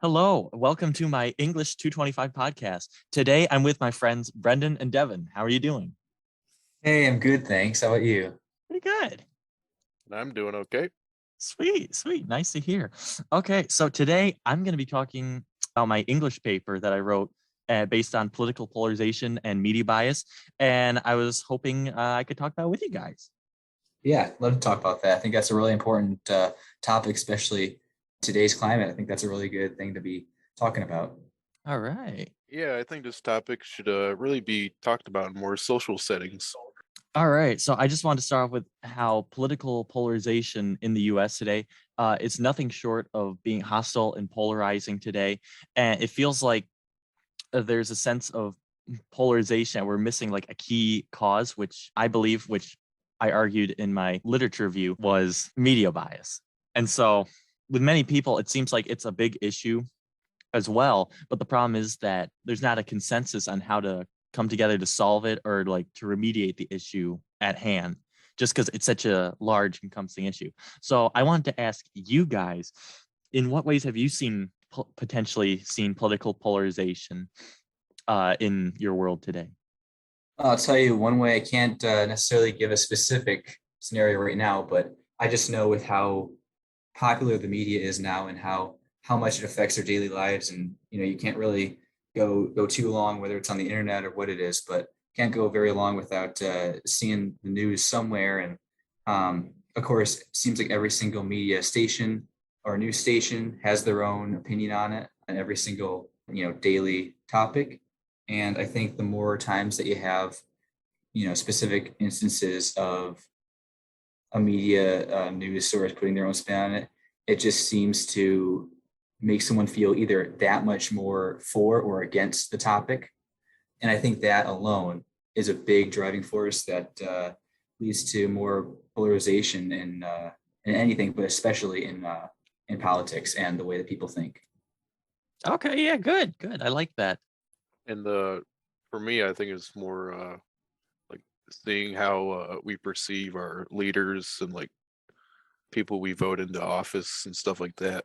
Hello, welcome to my English 225 podcast. Today I'm with my friends Brendan and Devin. How are you doing? Hey, I'm good, thanks. How about you? Pretty good. I'm doing okay. Sweet, sweet. Nice to hear. Okay, so today I'm going to be talking about my English paper that I wrote based on political polarization and media bias. And I was hoping I could talk about it with you guys. Yeah, love to talk about that. I think that's a really important topic, especially today's climate. I think that's a really good thing to be talking about. All right. Yeah, I think this topic should really be talked about in more social settings. All right. So I just want to start off with how political polarization in the US today, it's nothing short of being hostile and polarizing today. And it feels like there's a sense of polarization. We're missing like a key cause, which I believe, which I argued in my literature review, was media bias. And so with many people, it seems like it's a big issue as well. But the problem is that there's not a consensus on how to come together to solve it or like to remediate the issue at hand, just because it's such a large encompassing issue. So I wanted to ask you guys, in what ways have you seen potentially seen political polarization in your world today? I'll tell you one way. I can't necessarily give a specific scenario right now, but I just know with how popular the media is now and how much it affects their daily lives. And you can't really go too long, whether it's on the internet or what it is, but can't go very long without seeing the news somewhere. And of course, it seems like every single media station or news station has their own opinion on it and every single daily topic. And I think the more times that you have specific instances of a media news source putting their own spin on it, it just seems to make someone feel either that much more for or against the topic. And I think that alone is a big driving force that leads to more polarization in anything, but especially in politics and the way that people think. Okay, yeah, good, good. I like that. And for me, I think it's more like seeing how we perceive our leaders and like people we vote into office and stuff like that.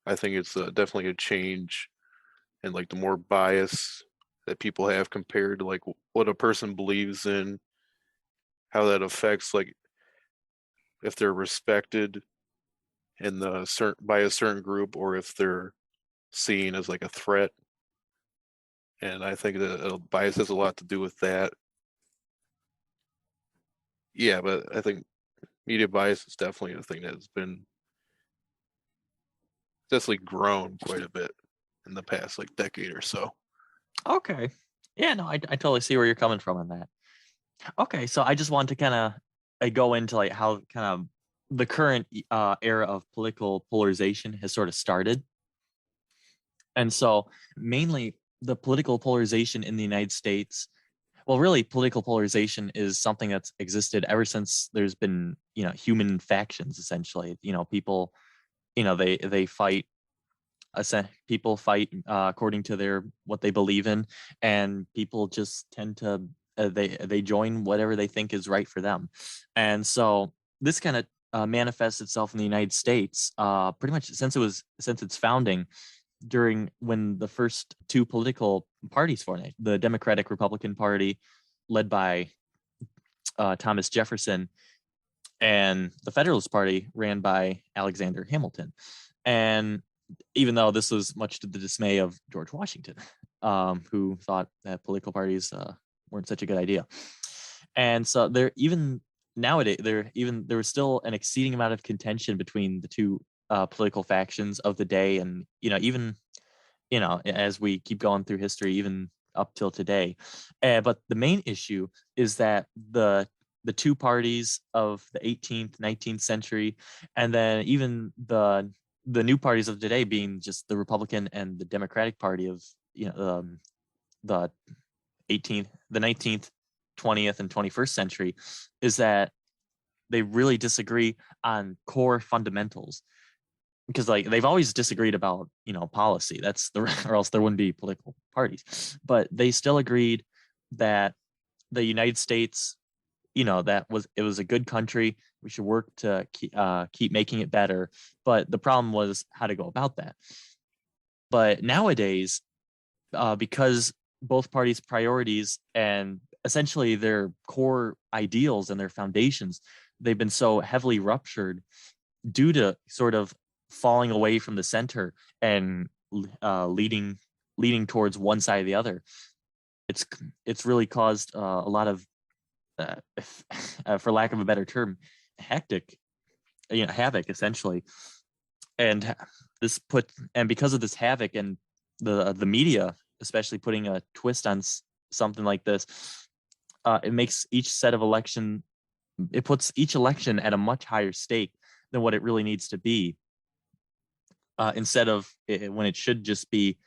I think it's definitely a change and like the more bias that people have compared to like what a person believes in, how that affects like if they're respected in the certain by a certain group or if they're seen as like a threat. And I think that bias has a lot to do with that. Yeah, but I think media bias is definitely a thing that's been definitely grown quite a bit in the past like decade or so. Okay. Yeah, no, I totally see where you're coming from on that. Okay, so I just want to kind of go into like how kind of the current era of political polarization has sort of started. And so mainly the political polarization in the United States, well, really political polarization is something that's existed ever since there's been, human factions essentially. People, they fight people fight according to their what they believe in, and people just tend to they join whatever they think is right for them. And so this kind of manifests itself in the United States pretty much since its founding, during when the first two political parties formed, the Democratic Republican Party led by Thomas Jefferson, and the Federalist Party ran by Alexander Hamilton. And even though this was much to the dismay of George Washington, who thought that political parties weren't such a good idea. And so there, even nowadays, there was still an exceeding amount of contention between the two political factions of the day, and even as we keep going through history, even up till today. But the main issue is that the two parties of the 18th, 19th century, and then even the new parties of today, being just the Republican and the Democratic Party of the 18th, the 19th, 20th, and 21st century, is that they really disagree on core fundamentals, because like they've always disagreed about policy. That's the or else there wouldn't be political parties. But they still agreed that the United States, that it was a good country. We should work to keep making it better. But the problem was how to go about that. But nowadays, because both parties' priorities and essentially their core ideals and their foundations, they've been so heavily ruptured due to sort of falling away from the center and leading towards one side or the other. It's really caused a lot of, for lack of a better term, hectic, havoc essentially. And because of this havoc and the media, especially putting a twist on something like this, it makes it puts each election at a much higher stake than what it really needs to be. Instead of when it should just be,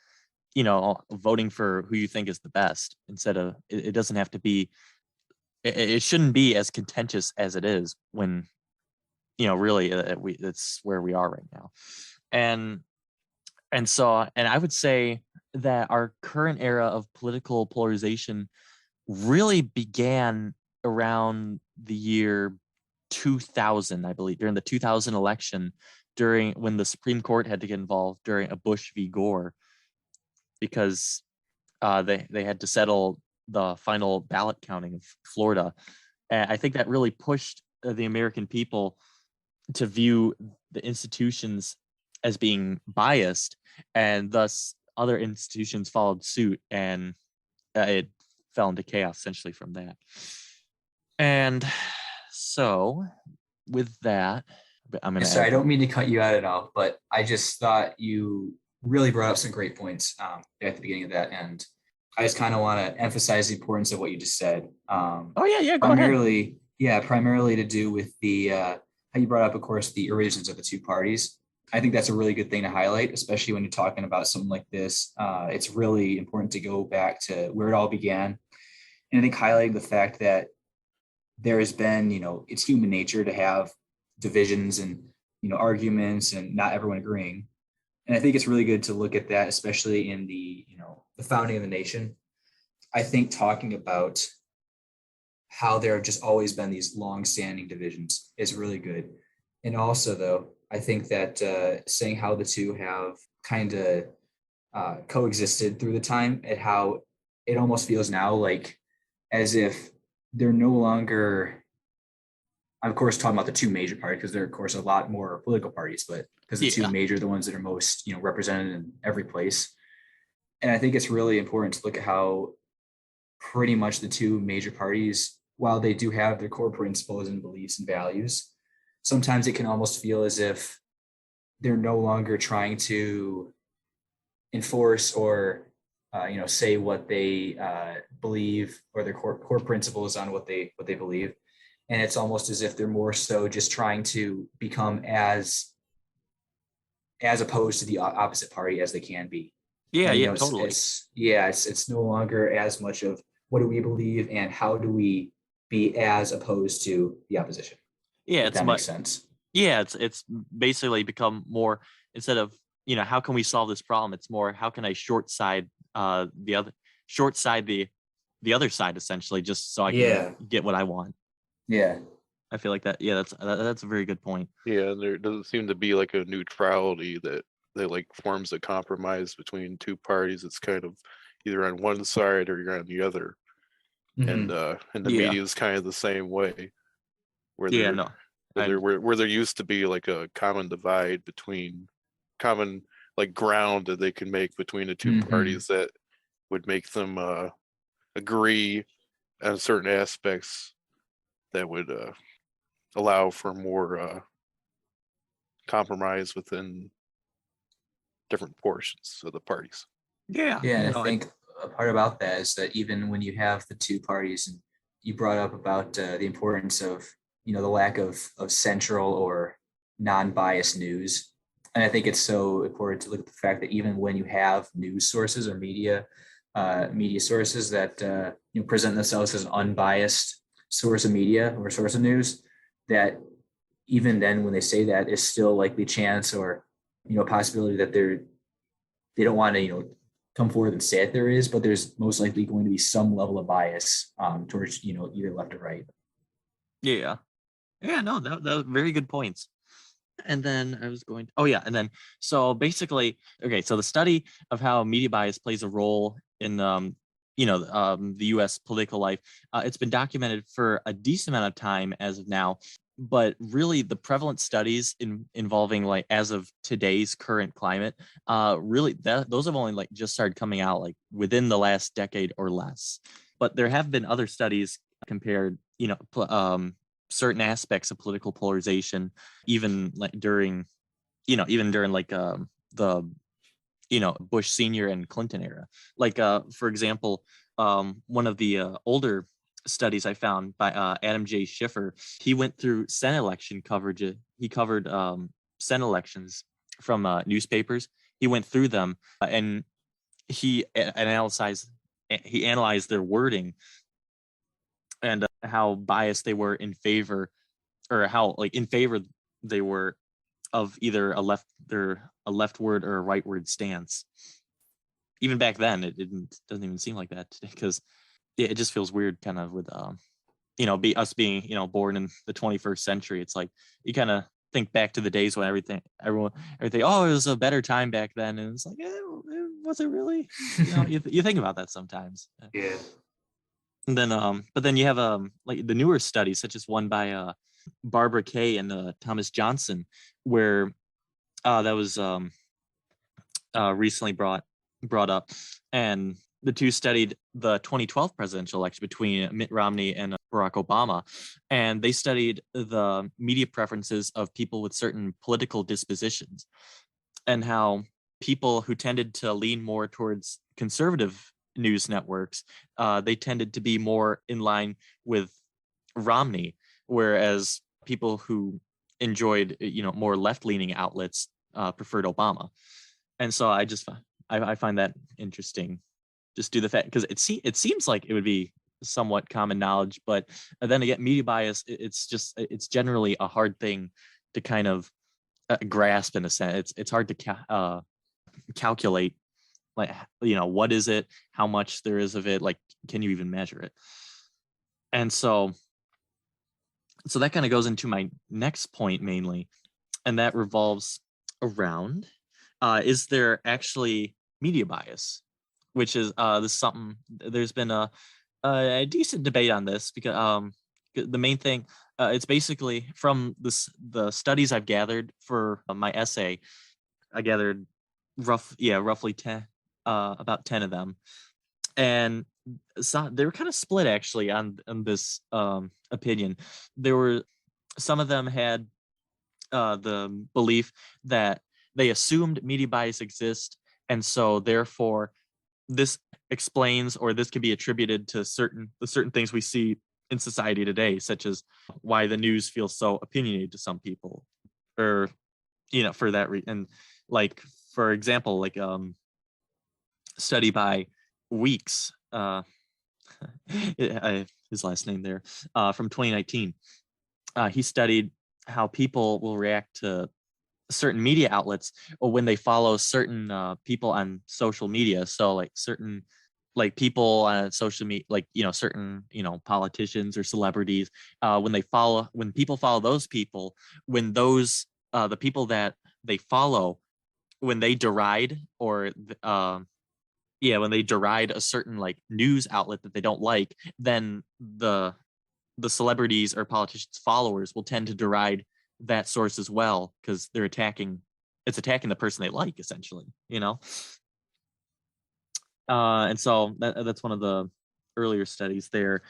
voting for who you think is the best. Instead of it doesn't have to be. It shouldn't be as contentious as it is when, really it's where we are right now. And I would say that our current era of political polarization really began around the year 2000, I believe, during the 2000 election, during when the Supreme Court had to get involved during a Bush v. Gore, because they had to settle the final ballot counting of Florida. And I think that really pushed the American people to view the institutions as being biased, and thus other institutions followed suit, and it fell into chaos essentially from that. And so with that, I'm going to Sorry, I don't mean to cut you out at all, but I just thought you really brought up some great points at the beginning of that. And I just kind of want to emphasize the importance of what you just said. Oh yeah, go ahead. Yeah, primarily to do with the how you brought up, of course, the origins of the two parties. I think that's a really good thing to highlight, especially when you're talking about something like this. It's really important to go back to where it all began. And I think highlighting the fact that there has been, it's human nature to have divisions and, arguments and not everyone agreeing. And I think it's really good to look at that, especially in the founding of the nation. I think talking about how there have just always been these long-standing divisions is really good. And also, though, I think that saying how the two have kind of coexisted through the time, and how it almost feels now like as if they're no longer, I'm of course talking about the two major parties, because there are of course a lot more political parties, but because the two major are the ones that are most represented in every place. And I think it's really important to look at how pretty much the two major parties, while they do have their core principles and beliefs and values, sometimes it can almost feel as if they're no longer trying to enforce or say what they believe, or their core principles on what they believe. And it's almost as if they're more so just trying to become as opposed to the opposite party as they can be. Yeah, and, totally. It's no longer as much of what do we believe and how do we be as opposed to the opposition. Yeah, that makes sense. Yeah, it's basically become more, instead of how can we solve this problem, it's more how can I short side the other side, essentially, just so I can get what I want. Yeah, I feel like that. Yeah, that's a very good point. Yeah, and there doesn't seem to be like a neutrality that like forms a compromise between two parties. It's kind of either on one side or you're on the other. Mm-hmm. And the media is kind of the same way, where there used to be like a common divide between common like ground that they can make between the two parties that would make them agree on certain aspects that would allow for more compromise within different portions of the parties. Yeah, and I think a part about that is that even when you have the two parties, and you brought up about the importance of the lack of central or non-biased news, and I think it's so important to look at the fact that even when you have news sources or media sources that present themselves as an unbiased source of media or source of news, that even then when they say that, is still likely chance or a possibility that they don't want to come forward and say it there is, but there's most likely going to be some level of bias towards either left or right. No, that very good points. And then I was going, oh yeah, and then so basically, okay, so the study of how media bias plays a role in the U.S. political life, it's been documented for a decent amount of time as of now, but really the prevalent studies involving like as of today's current climate, really those have only like just started coming out like within the last decade or less. But there have been other studies compared, certain aspects of political polarization even like during like the Bush senior and Clinton era, like for example, one of the older studies I found by Adam J. Schiffer. He went through Senate election coverage. He covered Senate elections from newspapers. He went through them and he analyzed their wording and how biased they were in favor, or how like in favor they were of either a leftward or a rightward stance. Even back then, it doesn't even seem like that because it just feels weird, kind of with being born in the 21st century. It's like you kind of think back to the days when everything, oh, it was a better time back then, and it's like, was it really? You think about that sometimes. Yeah. And then, but then you have like the newer studies, such as one by Barbara Kay and Thomas Johnson, where that was recently brought up, and the two studied the 2012 presidential election between Mitt Romney and Barack Obama, and they studied the media preferences of people with certain political dispositions, and how people who tended to lean more towards conservative news networks, they tended to be more in line with Romney, whereas people who enjoyed more left-leaning outlets preferred Obama. And so I find that interesting, just do the fact, because it seems like it would be somewhat common knowledge, but then again, media bias, it's generally a hard thing to kind of grasp in a sense. It's hard to calculate, like, what is it, how much there is of it, like, can you even measure it? And so that kind of goes into my next point mainly, and that revolves around, is there actually media bias? Which is this is something, there's been a decent debate on this, because the main thing, it's basically from the studies I've gathered for my essay. I gathered roughly 10, about 10 of them, and so they were kind of split actually on this opinion. There were some of them had the belief that they assumed media bias exists, and so therefore this explains, or this can be attributed to certain things we see in society today, such as why the news feels so opinionated to some people, or for that reason. And like, for example, like study by Weeks, his last name there, from 2019. He studied how people will react to certain media outlets, or when they follow certain people on social media. So like certain, like, people on social media, like certain politicians or celebrities, when people follow those people, when those the people that they follow, when they deride, or when they deride a certain like news outlet that they don't like, then the celebrities or politicians' followers will tend to deride that source as well, because it's attacking the person they like, essentially. And so that's one of the earlier studies there.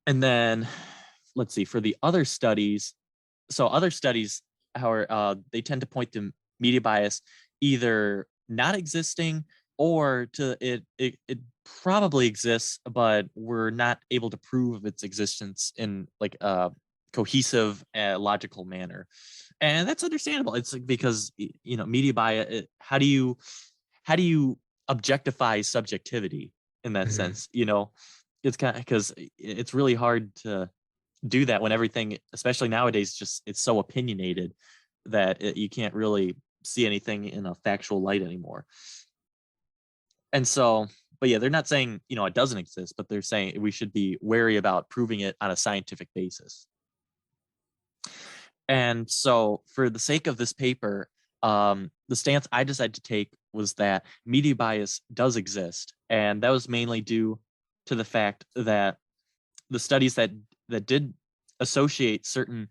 And then let's see, for the other studies, so other studies, however, they tend to point to media bias either not existing, or to it probably exists, but we're not able to prove its existence in like a cohesive, logical manner. And that's understandable. It's like, because media bias, how do you objectify subjectivity in that Mhm. sense? It's kind of, because it's really hard to do that when everything, especially nowadays, just it's so opinionated that you can't really see anything in a factual light anymore. And so, but yeah, they're not saying it doesn't exist, but they're saying we should be wary about proving it on a scientific basis. And so for the sake of this paper, the stance I decided to take was that media bias does exist. And that was mainly due to the fact that the studies that did associate certain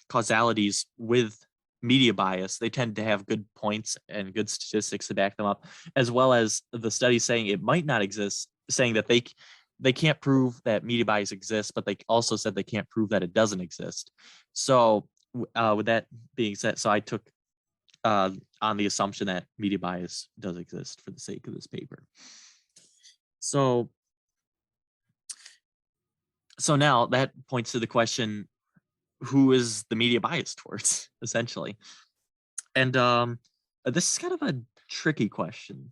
causalities with media bias, they tend to have good points and good statistics to back them up, as well as the studies saying it might not exist, saying that they can't prove that media bias exists, but they also said they can't prove that it doesn't exist. So with that being said, so I took on the assumption that media bias does exist for the sake of this paper. So now that points to the question, who is the media biased towards, essentially? And this is kind of a tricky question,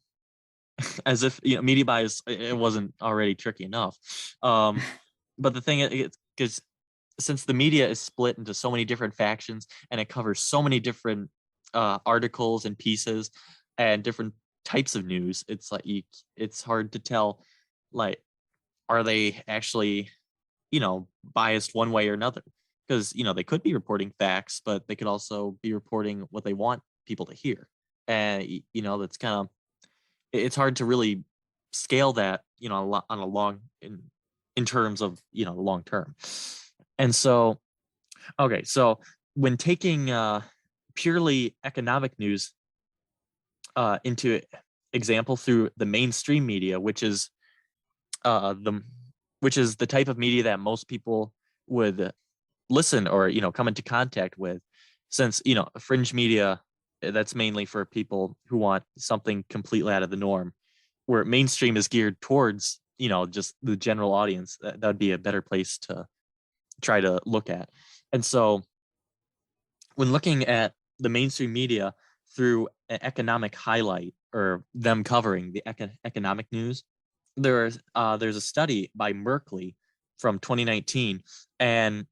as if media bias it wasn't already tricky enough. But the thing is, because since the media is split into so many different factions and it covers so many different articles and pieces and different types of news, it's like it's hard to tell, like, are they actually biased one way or another? Because they could be reporting facts, but they could also be reporting what they want people to hear. And that's kind of, it's hard to really scale that on a long in terms of long term. And so okay, so when taking purely economic news into example through the mainstream media, the which is the type of media that most people would listen or come into contact with, since fringe media, that's mainly for people who want something completely out of the norm, where mainstream is geared towards just the general audience. That would be a better place to try to look at. And so when looking at the mainstream media through an economic highlight, or them covering the economic news, there's a study by Merkley from 2019. And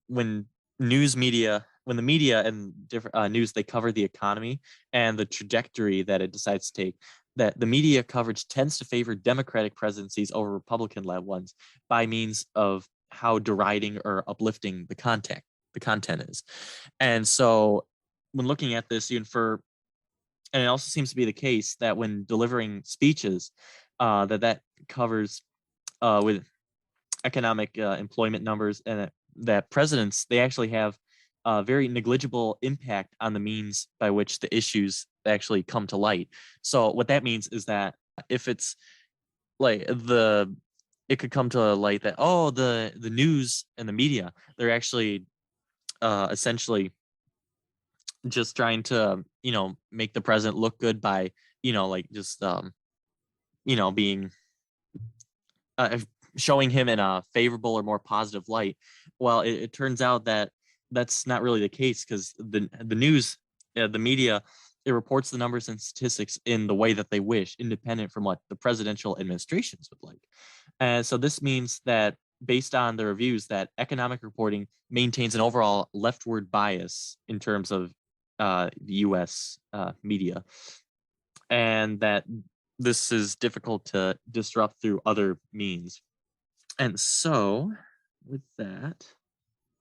when when the media and different news, they cover the economy and the trajectory that it decides to take, that the media coverage tends to favor Democratic presidencies over Republican-led ones by means of how deriding or uplifting the content is. And so when looking at this, and it also seems to be the case that when delivering speeches, that covers with economic employment numbers, and that presidents, they actually have a very negligible impact on the means by which the issues actually come to light. So what that means is that if it's like it could come to light that, oh, the news and the media, they're actually essentially just trying to make the president look good by like just being uh, showing him in a favorable or more positive light. Well, it turns out that that's not really the case, because the news, the media, it reports the numbers and statistics in the way that they wish, independent from what the presidential administrations would like. And so this means that, based on the reviews, that economic reporting maintains an overall leftward bias in terms of the U.S. Media, and that this is difficult to disrupt through other means. And so, with that,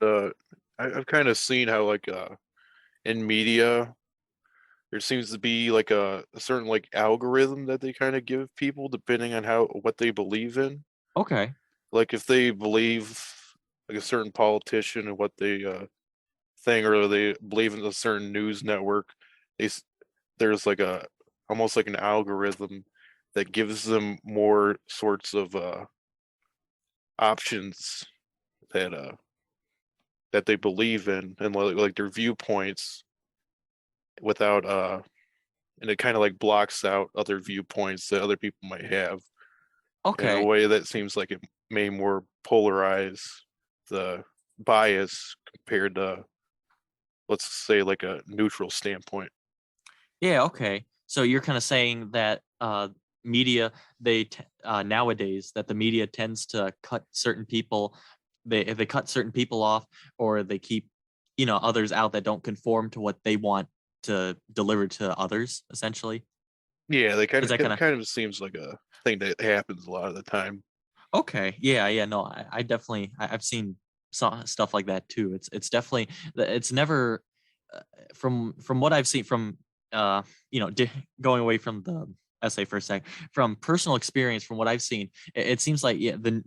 Uh, I've kind of seen how like in media there seems to be like a certain like algorithm that they kind of give people depending on how what they believe in. okay, Like if they believe like a certain politician and what they thing, or they believe in a certain news network, they there's like a almost like an algorithm that gives them more sorts of options that that they believe in, and like their viewpoints without and it kind of like blocks out other viewpoints that other people might have in a okay, way that seems like it may more polarize the bias compared to, let's say, like a neutral standpoint. yeah, okay. So you're kind of saying that media, nowadays, that the media tends to cut certain people, they cut certain people off, or they keep others out that don't conform to what they want to deliver to others, essentially. Yeah, they kind Is of that kind it of kind of seems like a thing that happens a lot of the time. okay? Yeah, yeah. No, I definitely I've seen stuff like that too. It's definitely, it's never from what I've seen from going away from the essay for a sec, from personal experience, from what I've seen, it seems like the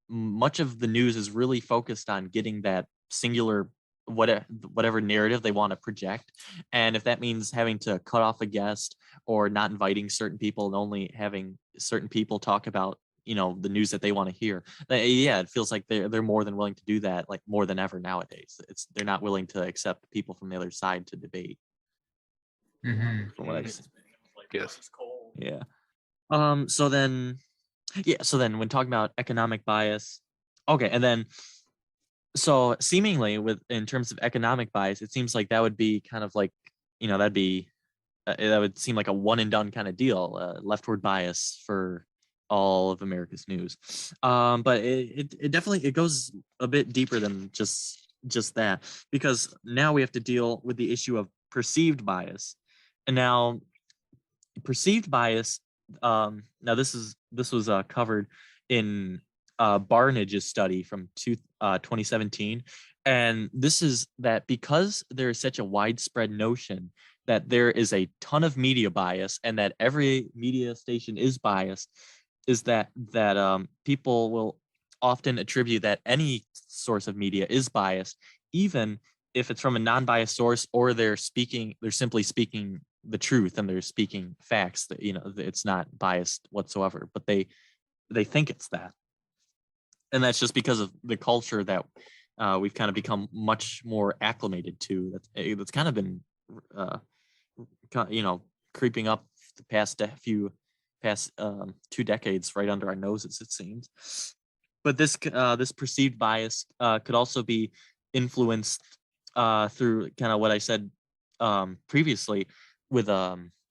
much of the news is really focused on getting that singular whatever narrative they want to project. And if that means having to cut off a guest or not inviting certain people and only having certain people talk about the news that they want to hear, it feels like they're more than willing to do that, like more than ever nowadays. They're not willing to accept people from the other side to debate, from what I've seen. Yes. Yeah. So then when talking about economic bias, okay, and then so seemingly in terms of economic bias, it seems like that would be kind of like, that would seem like a one and done kind of deal, leftward bias for all of America's news. But it definitely, it goes a bit deeper than just that, because now we have to deal with the issue of perceived bias. And now perceived bias, now this was covered in Barnage's study from 2017. And this is that because there is such a widespread notion that there is a ton of media bias and that every media station is biased, is that people will often attribute that any source of media is biased, even if it's from a non-biased source, or they're simply speaking the truth and they're speaking facts, that it's not biased whatsoever, but they think it's that. And that's just because of the culture that we've kind of become much more acclimated to. That's kind of been creeping up the past 2 decades right under our noses, it seems. But this perceived bias could also be influenced through kind of what I said previously with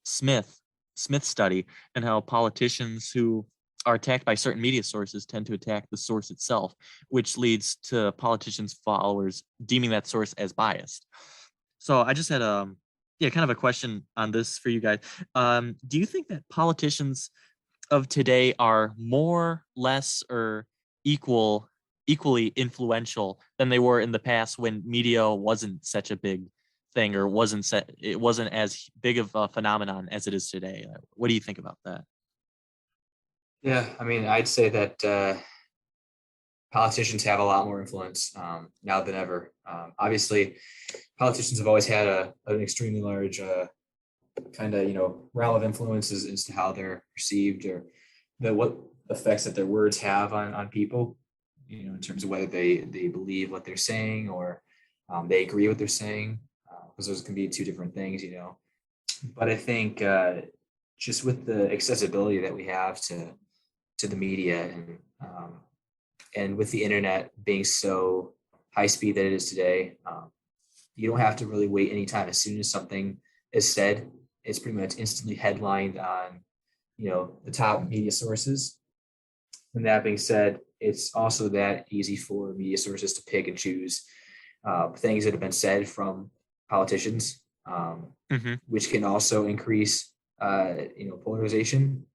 Smith's study, and how politicians who are attacked by certain media sources tend to attack the source itself, which leads to politicians' followers deeming that source as biased. So I just had kind of a question on this for you guys. Do you think that politicians of today are more, less, or equally influential than they were in the past, when media wasn't such a big thing, or it wasn't as big of a phenomenon as it is today? What do you think about that? Yeah, I mean, I'd say that politicians have a lot more influence now than ever. Obviously, politicians have always had an extremely large kind of realm of influences as to how they're perceived, or what effects that their words have on people. In terms of whether they believe what they're saying, or they agree with what they're saying, because those can be two different things. But I think just with the accessibility that we have to the media, and with the internet being so high speed that it is today, you don't have to really wait any time. As soon as something is said, it's pretty much instantly headlined on the top media sources. And that being said, it's also that easy for media sources to pick and choose things that have been said from politicians, which can also increase polarization.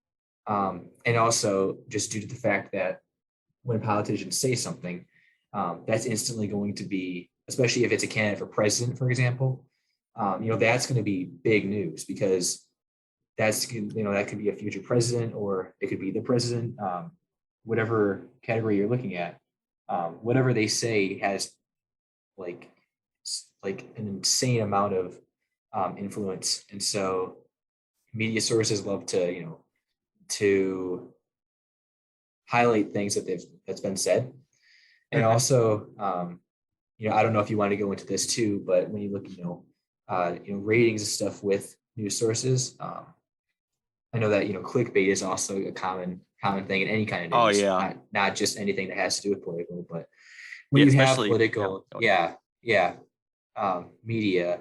And also just due to the fact that when politicians say something, that's instantly going to be, especially if it's a candidate for president, for example, that's going to be big news, because that could be a future president, or it could be the president, whatever category you're looking at. Whatever they say has like an insane amount of influence. And so media sources love to highlight things that's been said. And also, I don't know if you want to go into this too, but when you look, ratings and stuff with news sources, I know that clickbait is also a common thing in any kind of news. Oh yeah. Not just anything that has to do with political, but when you have political, media,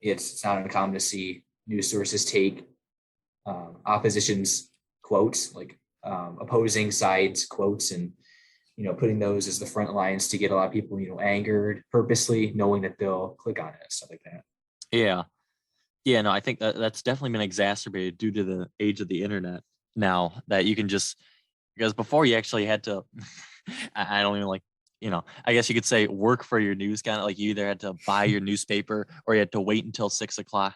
it's not uncommon to see news sources take opposition's quotes, like opposing sides quotes, and putting those as the front lines to get a lot of people angered purposely, knowing that they'll click on it and stuff like that. No, I think that's definitely been exacerbated due to the age of the internet now, that you can just, because before you actually had to I don't even like I guess you could say work for your news, kind of like you either had to buy your newspaper or you had to wait until 6 o'clock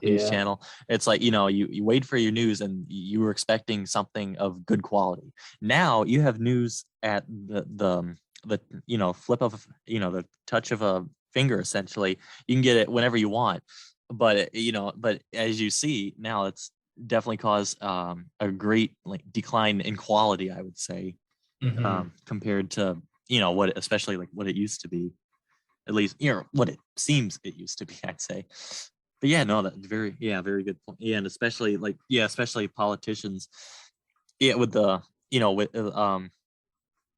news Yeah. channel. It's like, you wait for your news and you were expecting something of good quality. Now you have news at the flip of, the touch of a finger, essentially. You can get it whenever you want. But as you see now, it's definitely caused a great like decline in quality, I would say, Hmm. compared to what, especially like what it used to be, at least what it seems it used to be, I'd say. But yeah, no, that very good point. Yeah, and especially politicians. Yeah, with the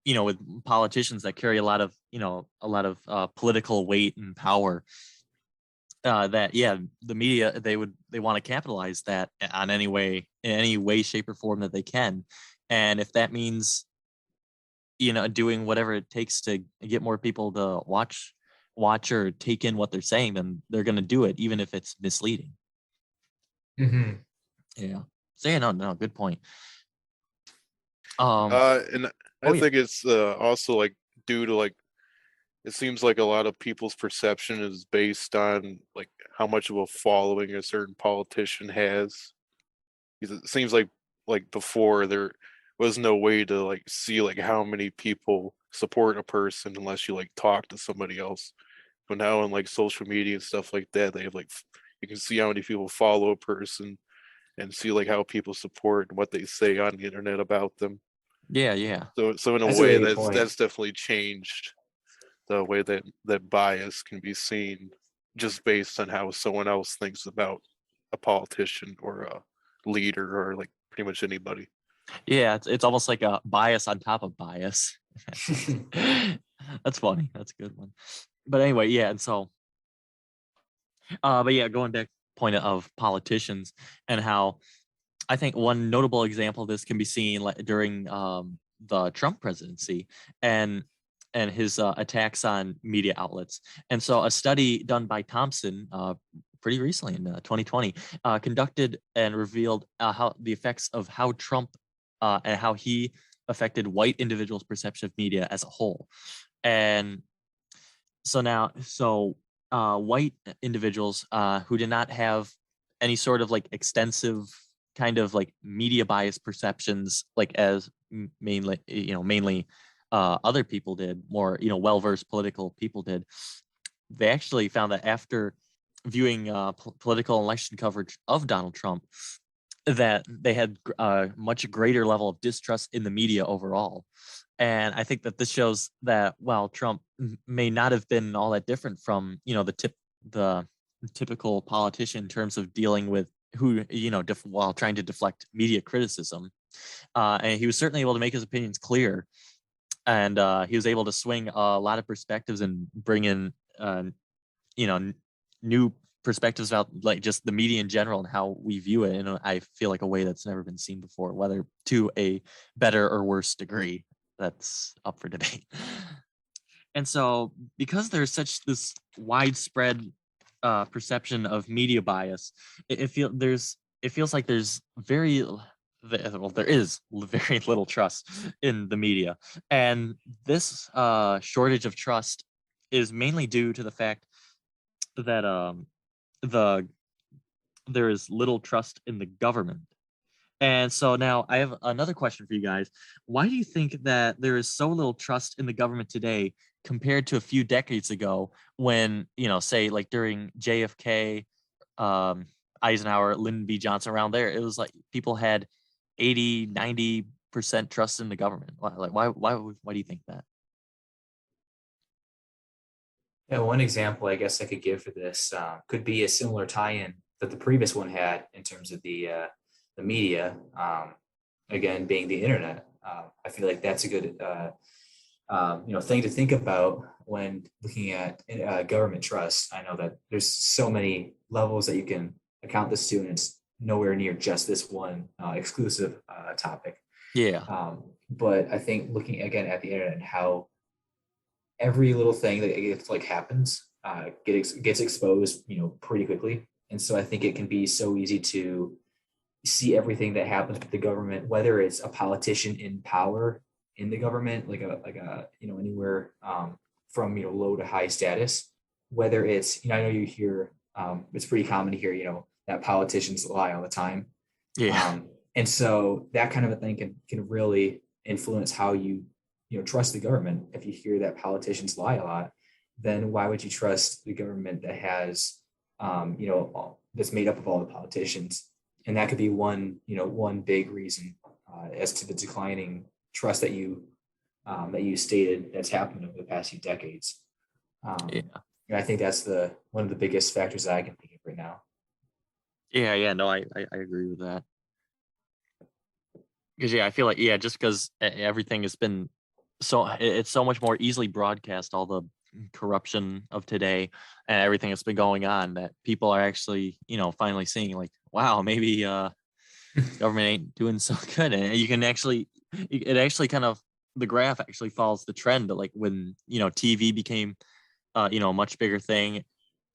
with politicians that carry a lot of political weight and power. That the media, they want to capitalize that on in any way, shape, or form that they can, and if that means doing whatever it takes to get more people to watch or take in what they're saying, then they're going to do it, even if it's misleading. Hmm. Yeah. So yeah, no, good point. Um. And Oh I yeah. think it's also like due to like it seems like a lot of people's perception is based on like how much of a following a certain politician has. Because it seems like before there was no way to like see like how many people support a person unless you like talk to somebody else. But now in like social media and stuff like that, they have like you can see how many people follow a person and see like how people support and what they say on the internet about them. Yeah. Yeah. So in a That's a way really good that's point. that's definitely changed the way that bias can be seen just based on how someone else thinks about a politician or a leader or like pretty much anybody. Yeah. It's almost like a bias on top of bias. That's funny. That's a good one. But anyway, yeah. And so, but yeah, going back to the point of politicians and how I think one notable example of this can be seen during the Trump presidency and his attacks on media outlets. And so, a study done by Thompson pretty recently in 2020 conducted and revealed how the effects of how Trump and how he affected white individuals' perception of media as a whole. And white individuals who did not have any sort of like extensive kind of like media bias perceptions, like as mainly other people did, more well-versed political people did. They actually found that after viewing political election coverage of Donald Trump, that they had a much greater level of distrust in the media overall. And I think that this shows that while Trump may not have been all that different from, the typical politician in terms of dealing with who, while trying to deflect media criticism, and he was certainly able to make his opinions clear, and he was able to swing a lot of perspectives and bring in, new perspectives about like just the media in general and how we view it. And I feel like a way that's never been seen before, whether to a better or worse degree. That's up for debate. And so, because there's such this widespread perception of media bias, it feels like there's there is very little trust in the media, and this shortage of trust is mainly due to the fact that the there is little trust in the government. And so now I have another question for you guys. Why do you think that there is so little trust in the government today compared to a few decades ago when, say like during JFK, Eisenhower, Lyndon B. Johnson, around there, it was like people had 80-90% trust in the government. Like why do you think that? Yeah, one example I guess I could give for this could be a similar tie-in that the previous one had in terms of the media. Again, being the internet, I feel like that's a good thing to think about when looking at government trust. I know that there's so many levels that you can account this to, and it's nowhere near just this one exclusive topic. Yeah. But I think looking again at the internet and how every little thing that gets like happens gets exposed, pretty quickly. And so I think it can be so easy to see everything that happens with the government, whether it's a politician in power in the government, anywhere from low to high status, whether it's I know you hear it's pretty common to hear that politicians lie all the time, Yeah. and so that kind of a thing can really influence how you trust the government. If you hear that politicians lie a lot, then why would you trust the government that has that's made up of all the politicians? And that could be one big reason as to the declining trust that you stated that's happened over the past few decades. Yeah. And I think that's the one of the biggest factors that I can think of right now. Yeah. No, I agree with that. Because I feel like just because everything has been it's so much more easily broadcast, all the corruption of today and everything that's been going on, that people are actually finally seeing like, wow, maybe government ain't doing so good. And you can actually it actually kind of the graph actually follows the trend, like when TV became a much bigger thing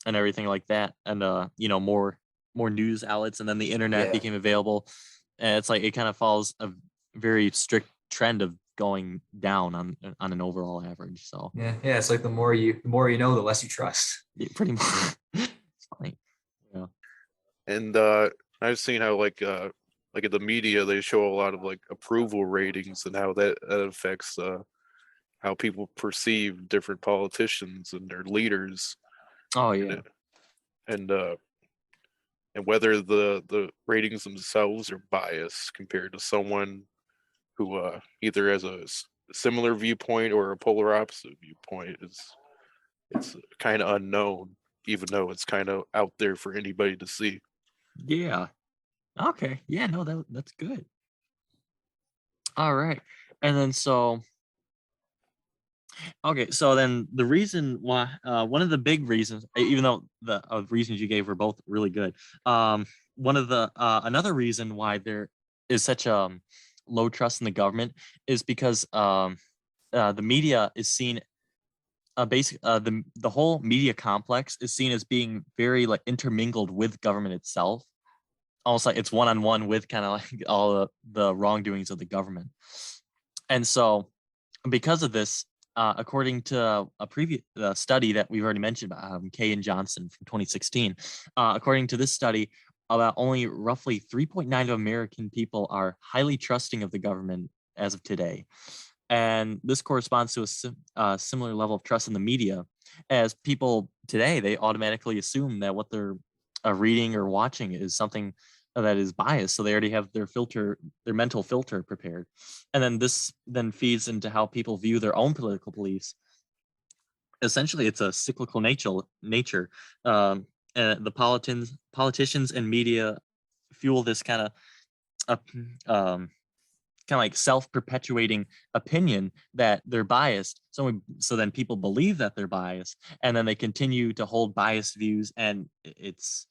and everything like that, and more news outlets, and then the internet Yeah, became available, and it's like it kind of follows a very strict trend of going down on an overall average. So yeah. It's like the more you know, the less you trust. pretty much. It's funny. Yeah. And I've seen how like in the media they show a lot of like approval ratings and how that affects how people perceive different politicians and their leaders, Oh and yeah. it, and uh and whether the ratings themselves are biased compared to someone who either has a similar viewpoint or a polar opposite viewpoint. It's kind of unknown, even though it's kind of out there for anybody to see. Yeah. Okay. Yeah. No, that's good. All right. And then okay, so then the reason why, one of the big reasons, even though the reasons you gave were both really good, one of the another reason why there is such low trust in the government is because the media is seen, the whole media complex is seen as being very like intermingled with government itself, almost like it's one on one with kind of like all the wrongdoings of the government, and so because of this, according to a previous study that we've already mentioned, Kay and Johnson from 2016, according to this study, about only roughly 3.9 of American people are highly trusting of the government as of today. And this corresponds to a similar level of trust in the media, as people today, they automatically assume that what they're reading or watching is something that is biased. So they already have their mental filter prepared. And then this then feeds into how people view their own political beliefs. Essentially, it's a cyclical nature. And the politicians and media fuel this kind of like self-perpetuating opinion that they're biased. So then people believe that they're biased, and then they continue to hold biased views, and it's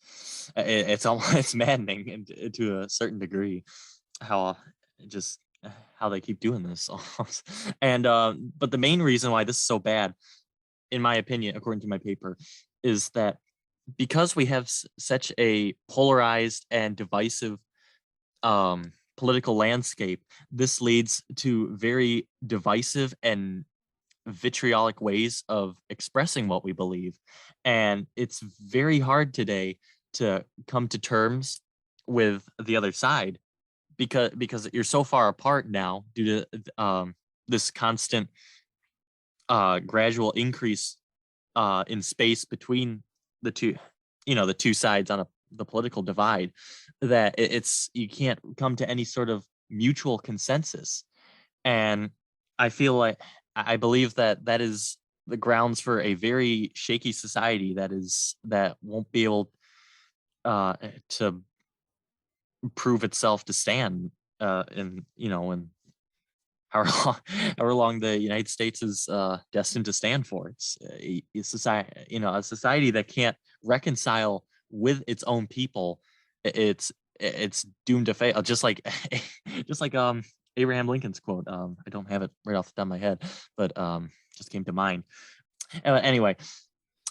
almost it's maddening to a certain degree how just how they keep doing this. And but the main reason why this is so bad, in my opinion, according to my paper, is that because we have such a polarized and divisive political landscape, this leads to very divisive and vitriolic ways of expressing what we believe. And it's very hard today to come to terms with the other side, because you're so far apart now due to this constant gradual increase in space between the two, the two sides on the political divide, that it's you can't come to any sort of mutual consensus. And I feel like I believe that is the grounds for a very shaky society that won't be able to prove itself to stand in however long, however long the United States is destined to stand for. It's a society, a society that can't reconcile with its own people. It's doomed to fail. Just like just like Abraham Lincoln's quote. I don't have it right off the top of my head, but just came to mind. Anyway,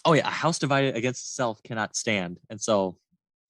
oh yeah, a house divided against itself cannot stand, and so